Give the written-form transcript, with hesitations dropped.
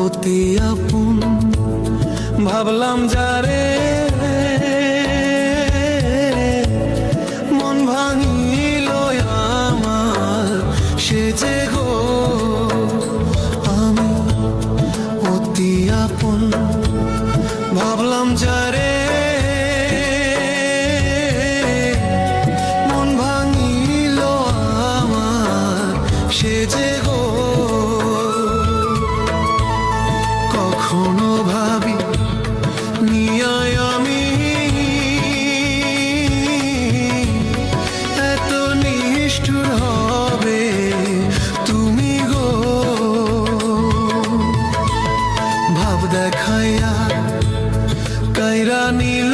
অতি আপন ভাবলাম যারে, মন ভাঙিল আমার সে যে গো। আমি অতি আপন ভাবলাম যারে, মন ভাঙিল আমার সে যে গো। কখনো ভাবি নিয়ায় আমি এত নিষ্ঠুর হবে তুমি গো। ভাব দেখাইয়া কাইরা নিল